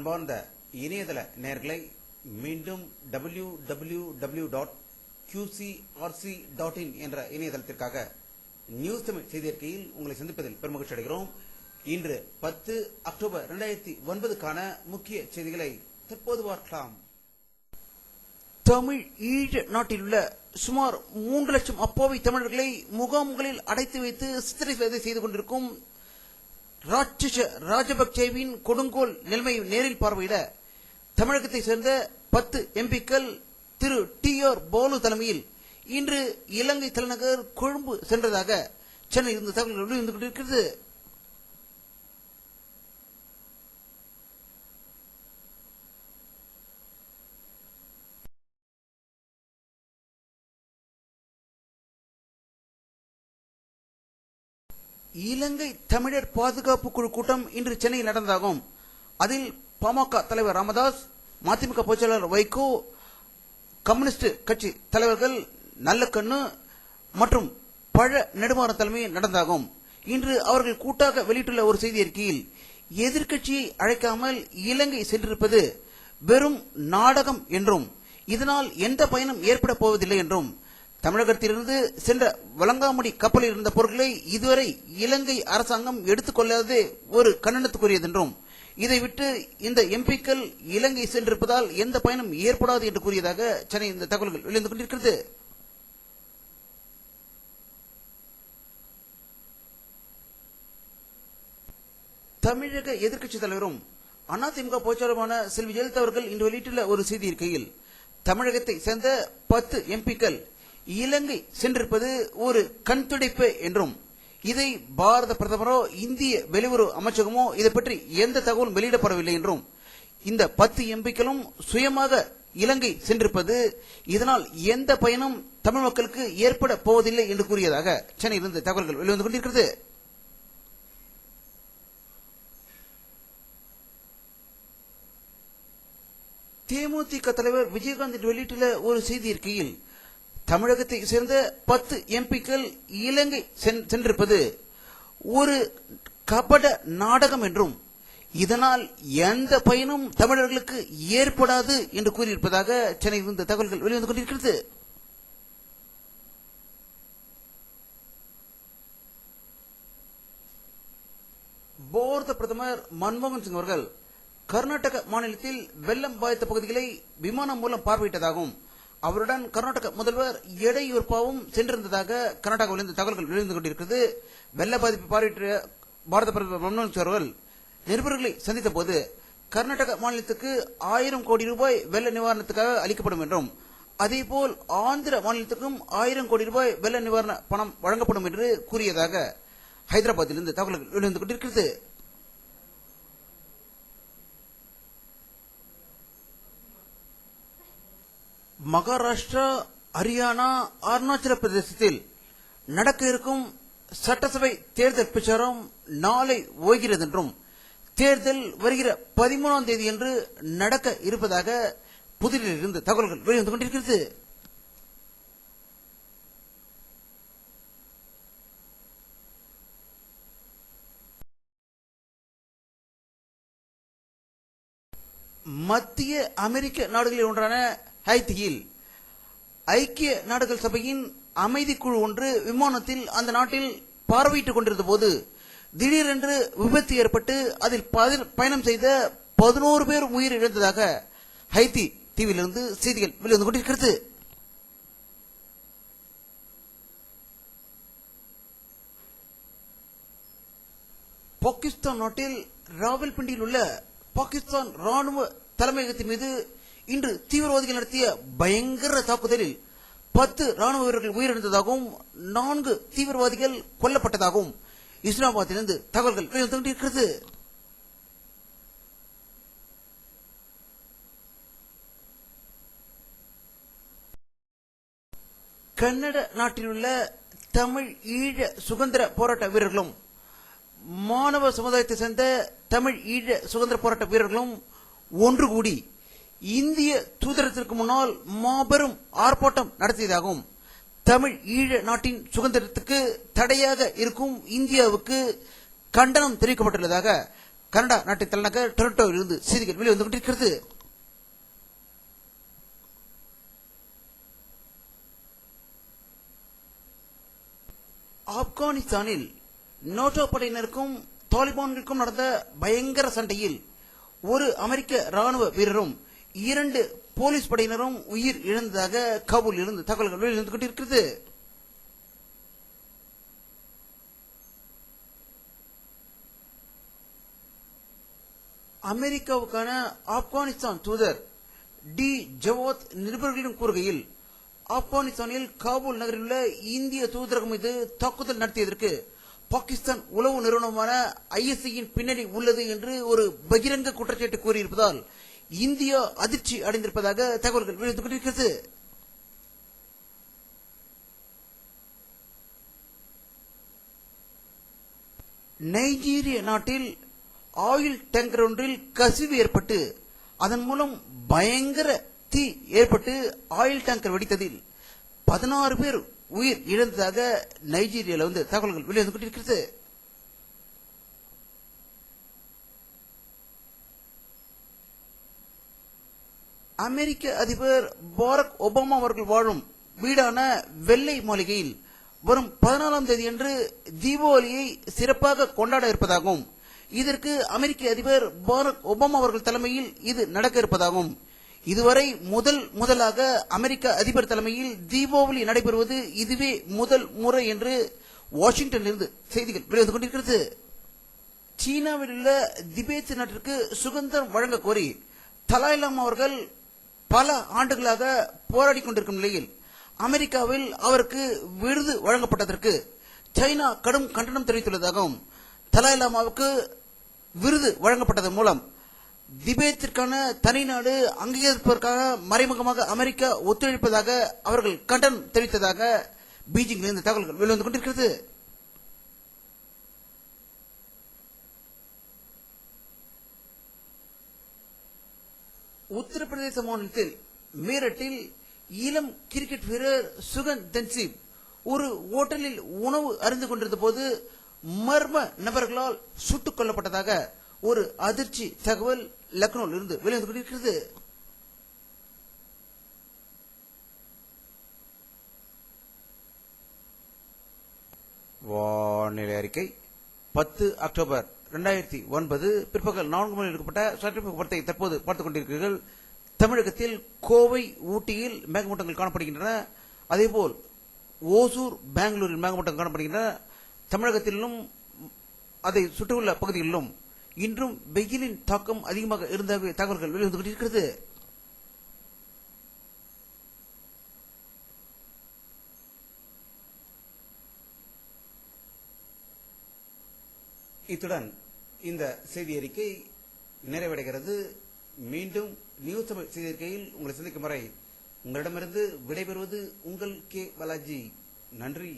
அன்பார்ந்த இணையதள நேயர்களை மீண்டும் www.qcrc.in என்ற இணையதளத்திற்காக நியூஸ் தமிழ் செய்தி அறிக்கையில் உங்களை சந்திப்பதில் பெருமகிழ்ச்சி அடைகிறோம். இன்று 10 அக்டோபர் 2009க்கான முக்கிய செய்திகளை தற்போது பார்க்கலாம். தமிழ் ஈழ நாட்டில் உள்ள சுமார் 3 லட்சம் அப்பாவி தமிழர்களை முகாம்களில் அடைத்து வைத்து சித்திரவதை செய்து கொண்டிருக்கும் ராஜபக்சேவின் கொடுங்கோல் நிலைமையை நேரில் பார்வையிட தமிழகத்தை சேர்ந்த 10 எம்பிக்கள் திரு TR பாலு தலைமையில் இன்று இலங்கை தலைநகர் கொழும்பு சென்றதாக சென்னை இருந்த தகவல்கள் வெளிவந்து கொண்டிருக்கிறது. இலங்கை தமிழர் பாதுகாப்பு குழு கூட்டம் இன்று சென்னையில் நடந்ததாகும். அதில் பாமக தலைவர் ராமதாஸ், மதிமுக பொதுச்செயலாளர் வைகோ, கம்யூனிஸ்ட் கட்சி தலைவர்கள் நல்லக்கண்ணு மற்றும் பழ நெடுமாறன் தலைமையில் நடந்ததாகும். இன்று அவர்கள் கூட்டாக வெளியிட்டுள்ள ஒரு செய்தி அறிக்கையில் எதிர்க்கட்சியை அழைக்காமல் இலங்கை சென்றிருப்பது வெறும் நாடகம் என்றும் இதனால் எந்த பயனும் ஏற்பட போவதில்லை என்றும் தமிழகத்திலிருந்து சென்ற வலங்காமுடி கப்பலில் இருந்த பொருட்களை இதுவரை இலங்கை அரசாங்கம் எடுத்துக்கொள்ளாததே ஒரு கண்டனத்துக்குரியது என்றும் இதை விட்டு இந்த எம்பிக்கள் இலங்கை சென்றிருப்பதால் எந்த பயனும் ஏற்படாது என்று கூறியதாக சென்னை இந்த தகவல்கள் வெளிவந்து கொண்டிருக்கிறது. தமிழக எதிர்க்கட்சித் தலைவரும் அதிமுக பொதுச்செயலாளருமான செல்வி ஜெயலலிதா அவர்கள் இன்று வெளியிட்டுள்ள ஒரு செய்தி இருக்கையில் தமிழகத்தை சேர்ந்த 10 எம்பிக்கள் இலங்கை சென்றிருப்பது ஒரு கண்துடைப்பு என்றும் இதை பாரத பிரதமரோ இந்திய வெளியுறவு அமைச்சகமோ இதை பற்றி எந்த தகவலும் வெளியிடப்படவில்லை என்றும் இந்த 10 எம்பிக்களும் சுயமாக இலங்கை சென்றிருப்பது இதனால் எந்த பயனும் தமிழ் மக்களுக்கு ஏற்பட போவதில்லை என்று கூறியதாக சென்னையில் இருந்து தகவல்கள் வெளிவந்து கொண்டிருக்கிறது. தேமுதிக தலைவர் விஜயகாந்த் வெளியிட்டுள்ள ஒரு செய்தி இருக்கையில் தமிழகத்தை சேர்ந்த 10 எம்பிக்கள் இலங்கை சென்றிருப்பது ஒரு கபட நாடகம் என்றும் இதனால் எந்த பயனும் தமிழர்களுக்கு ஏற்படாது என்று கூறியிருப்பதாக சென்னையில் இருந்த தகவல்கள் வெளிவந்து கொண்டிருக்கிறது. பாரத பிரதமர் மன்மோகன் சிங் அவர்கள் கர்நாடக மாநிலத்தில் வெள்ளம் பாதித்த பகுதிகளை விமானம் மூலம் பார்வையிட்டதாகவும் அவருடன் கர்நாடக முதல்வர் எடியூரப்பாவும் சென்றிருந்ததாக கர்நாடகாவிலிருந்து தகவல்கள் வெளிவந்து கொண்டிருக்கிறது. வெள்ள பாதிப்பு பார்வையிட்ட பாரத பிரதமர் மன்மோகன் சிங் அவர்கள் நிருபர்களை சந்தித்த போது கர்நாடக மாநிலத்துக்கு 1000 கோடி ரூபாய் வெள்ள நிவாரணத்துக்காக அளிக்கப்படும் என்றும் அதேபோல் ஆந்திர மாநிலத்துக்கும் 1000 கோடி ரூபாய் வெள்ள நிவாரண பணம் வழங்கப்படும் என்று கூறியதாக ஹைதராபாத்திலிருந்து தகவல்கள் வெளிவந்து கொண்டிருக்கிறது. மகாராஷ்டிரா, ஹரியானா, அருணாச்சல பிரதேசத்தில் நடக்க இருக்கும் சட்டசபை தேர்தல் பிரச்சாரம் நாளை ஓய்கிறது என்றும் தேர்தல் வருகிற 13ஆம் தேதி என்று நடக்க இருப்பதாக புதுடில்லியில் இருந்து தகவல்கள் வெளிவந்து கொண்டிருக்கிறது. மத்திய அமெரிக்க நாடுகளில் ஒன்றான ஹைத்தியில் ஐக்கிய நாடுகள் சபையின் அமைதி குழு ஒன்று விமானத்தில் அந்த நாட்டில் பார்வையிட்டுக் கொண்டிருந்த போது திடீரென்று விபத்து ஏற்பட்டு அதில் பயணம் செய்த 11 பேர் உயிரிழந்ததாக ஹைத்தி தீவிலிருந்து செய்திகள் வெளிவந்து கொண்டிருக்கிறது. பாகிஸ்தான் நாட்டில் ராவல்பிண்டியில் உள்ள பாகிஸ்தான் ராணுவ தலைமையகத்தின் மீது இன்று தீவிரவாதிகள் நடத்திய பயங்கர தாக்குதலில் 10 ராணுவ வீரர்கள் உயிரிழந்ததாகவும் 4 தீவிரவாதிகள் கொல்லப்பட்டதாகவும் இஸ்லாமாபாத்திலிருந்து தகவல்கள் வெளிவந்து கொண்டிருக்கிறது. கன்னட நாட்டில் உள்ள தமிழ் ஈழ சுதந்திர போராட்ட வீரர்களும் மாணவ சமுதாயத்தை சேர்ந்த தமிழ் ஈழ சுதந்திர போராட்ட வீரர்களும் ஒன்று கூடி இந்திய தூதரத்திற்கு முன்னால் மாபெரும் ஆர்ப்பாட்டம் நடத்தியதாகவும் தமிழ் ஈழ நாட்டின் சுதந்திரத்துக்கு தடையாக இருக்கும் இந்தியாவுக்கு கண்டனம் தெரிவிக்கப்பட்டுள்ளதாக கனடா நாட்டின் தலைநகர் டொரண்டோவில் இருந்து செய்திகள் வெளிவந்து கொண்டிருக்கிறது. ஆப்கானிஸ்தானில் நேட்டோ படையினருக்கும் தாலிபான்களுக்கும் நடந்த பயங்கர சண்டையில் ஒரு அமெரிக்க ராணுவ வீரரும் 2 போலீஸ் படையினரும் உயிர் இழந்ததாக காபூலில் இருந்து தகவல்கள் வெளிவந்து கொண்டிருக்கிறது. அமெரிக்காவுக்கான ஆப்கானிஸ்தான் தூதர் டி ஜவாத் நிருபர்களிடம் கூறுகையில், ஆப்கானிஸ்தானில் காபூல் நகரில் உள்ள இந்திய தூதரகம் மீது தாக்குதல் நடத்தியதற்கு பாகிஸ்தான் உளவு நிறுவனமான ISIயின் பின்னணி உள்ளது என்று ஒரு பகிரங்க குற்றச்சாட்டு கூறியிருப்பதால் இந்தியா அதிர்ச்சி அடைந்திருப்பதாக தகவல்கள் வெளிவந்து கொண்டிருக்கிறது. நைஜீரிய நாட்டில் ஆயில் டேங்கர் ஒன்றில் கசிவு ஏற்பட்டு அதன் மூலம் பயங்கர தீ ஏற்பட்டு ஆயில் டேங்கர் வெடித்ததில் 16 பேர் உயிர் இழந்ததாக நைஜீரியாவில் தகவல்கள் வெளிவந்து கொண்டிருக்கிறது. அமெரிக்க அதிபர் பாரக் ஒபாமா அவர்கள் வாழும் வீடான வெள்ளை மாளிகையில் வரும் 14ஆம் தேதியன்று தீபாவளியை சிறப்பாக கொண்டாட இருப்பதாகவும், இதற்கு அமெரிக்க அதிபர் பாரக் ஒபாமா அவர்கள் தலைமையில் இது நடக்க இருப்பதாகவும், இதுவரை முதலாக அமெரிக்க அதிபர் தலைமையில் தீபாவளி நடைபெறுவது இதுவே முதல் முறை என்று வாஷிங்டனிலிருந்து செய்திகள் வெளிவந்து கொண்டிருக்கிறது. சீனாவில் உள்ள திபெத் நாட்டிற்கு சுதந்திரம் வழங்க கோரி தலாய் லாமா அவர்கள் பல ஆண்டுகளாக போராடி கொண்டிருக்கும் நிலையில் அமெரிக்காவில் அவருக்கு விருது வழங்கப்பட்டதற்கு சைனா கடும் கண்டனம் தெரிவித்துள்ளதாகவும், தலாய் லாமாவுக்கு விருது வழங்கப்பட்டதன் மூலம் திபெத்திற்கான தனிநாடு அங்கீகரிப்பதற்காக மறைமுகமாக அமெரிக்கா ஒத்துழைப்பதாக அவர்கள் கண்டனம் தெரிவித்ததாக பீஜிங்கில் இருந்து தகவல்கள் வெளிவந்து கொண்டிருக்கிறது. உத்தரப்பிரதேச மாநிலத்தில் மீரட்டில் இளம் கிரிக்கெட் வீரர் சுகன் தன்சீப் ஒரு ஓட்டலில் உணவு அருந்து கொண்டிருந்த போது மர்ம நபர்களால் சுட்டுக் கொல்லப்பட்டதாக ஒரு அதிர்ச்சி தகவல் லக்னோவில் இருந்து வெளிவந்து கொண்டிருக்கிறது. வானிலை அறிக்கை 10 அக்டோபர் 2009 பிற்பகல் 4 மணி எடுக்கப்பட்ட சட்டமன்ற படத்தை தற்போது பார்த்துக் கொண்டிருக்கிறீர்கள். தமிழகத்தில் கோவை, ஊட்டியில் மேகமூட்டங்கள் காணப்படுகின்றன. அதேபோல் ஓசூர், பெங்களூரில் மேகமூட்டங்கள் காணப்படுகின்றன. தமிழகத்திலும் அதை சுற்றியுள்ள பகுதிகளிலும் இன்றும் வெயிலின் தாக்கம் அதிகமாக இருந்ததாக தகவல்கள் வெளிவந்து கொண்டிருக்கிறது. இத்துடன் இந்த செய்தி அறிக்கை நிறைவடைகிறது. மீண்டும் நியூஸ் தமிழ் செய்தி அறிக்கையில் உங்களை சந்திக்கும் வரை உங்களிடமிருந்து விடைபெறுவது உங்கள் கே பாலாஜி. நன்றி.